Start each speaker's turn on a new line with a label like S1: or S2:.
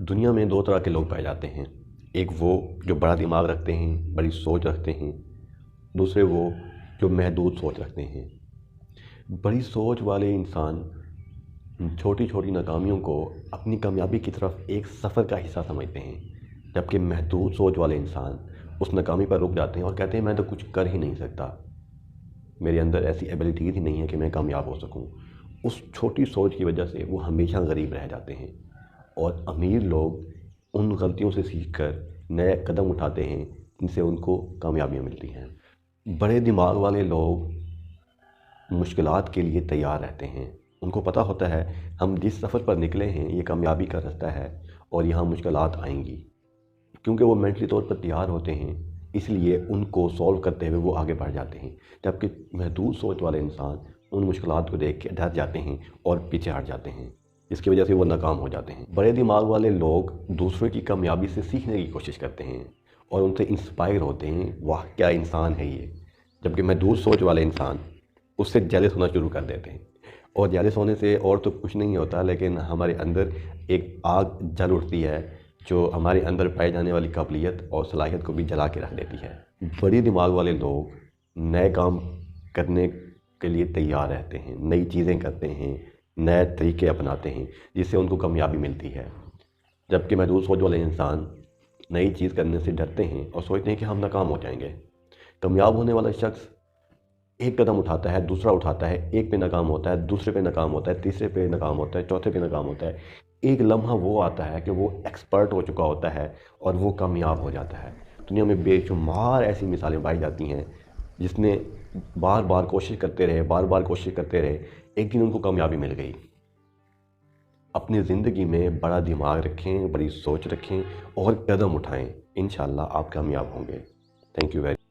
S1: دنیا میں دو طرح کے لوگ پائے جاتے ہیں، ایک وہ جو بڑا دماغ رکھتے ہیں، بڑی سوچ رکھتے ہیں، دوسرے وہ جو محدود سوچ رکھتے ہیں۔ بڑی سوچ والے انسان چھوٹی چھوٹی ناکامیوں کو اپنی کامیابی کی طرف ایک سفر کا حصہ سمجھتے ہیں، جبکہ محدود سوچ والے انسان اس ناکامی پر رک جاتے ہیں اور کہتے ہیں میں تو کچھ کر ہی نہیں سکتا، میرے اندر ایسی ایبلٹیز ہی نہیں ہے کہ میں کامیاب ہو سکوں۔ اس چھوٹی سوچ کی وجہ سے وہ ہمیشہ غریب رہ جاتے ہیں، اور امیر لوگ ان غلطیوں سے سیکھ کر نئے قدم اٹھاتے ہیں جن سے ان کو کامیابیاں ملتی ہیں۔ بڑے دماغ والے لوگ مشکلات کے لیے تیار رہتے ہیں، ان کو پتہ ہوتا ہے ہم جس سفر پر نکلے ہیں یہ کامیابی کا رستہ ہے اور یہاں مشکلات آئیں گی۔ کیونکہ وہ مینٹلی طور پر تیار ہوتے ہیں، اس لیے ان کو سولو کرتے ہوئے وہ آگے بڑھ جاتے ہیں، جبکہ محدود سوچ والے انسان ان مشکلات کو دیکھ کے ڈر جاتے ہیں اور پیچھے ہٹ جاتے ہیں، جس کی وجہ سے وہ ناکام ہو جاتے ہیں۔ بڑے دماغ والے لوگ دوسروں کی کامیابی سے سیکھنے کی کوشش کرتے ہیں اور ان سے انسپائر ہوتے ہیں، واہ کیا انسان ہے یہ، جبکہ محدود سوچ والے انسان اس سے جیلس ہونا شروع کر دیتے ہیں۔ اور جیلس ہونے سے اور تو کچھ نہیں ہوتا، لیکن ہمارے اندر ایک آگ جل اٹھتی ہے جو ہمارے اندر پائی جانے والی قابلیت اور صلاحیت کو بھی جلا کے رکھ دیتی ہے۔ بڑی دماغ والے لوگ نئے کام کرنے کے لیے تیار رہتے ہیں، نئی چیزیں کرتے ہیں، نئے طریقے اپناتے ہیں جس سے ان کو کامیابی ملتی ہے، جبکہ محدود سوچ والے انسان نئی چیز کرنے سے ڈرتے ہیں اور سوچتے ہیں کہ ہم ناکام ہو جائیں گے۔ کامیاب ہونے والا شخص ایک قدم اٹھاتا ہے، دوسرا اٹھاتا ہے، ایک پہ ناکام ہوتا ہے، دوسرے پہ ناکام ہوتا ہے، تیسرے پہ ناکام ہوتا ہے، چوتھے پہ ناکام ہوتا ہے۔ ایک لمحہ وہ آتا ہے کہ وہ ایکسپرٹ ہو چکا ہوتا ہے اور وہ کامیاب ہو جاتا ہے۔ دنیا میں بے شمار ایسی مثالیں پائی جاتی ہیں جس نے بار بار کوشش کرتے رہے، بار بار کوشش کرتے رہے، ایک دن ان کو کامیابی مل گئی۔ اپنی زندگی میں بڑا دماغ رکھیں، بڑی سوچ رکھیں اور قدم اٹھائیں، انشاءاللہ آپ کامیاب ہوں گے۔ Thank you very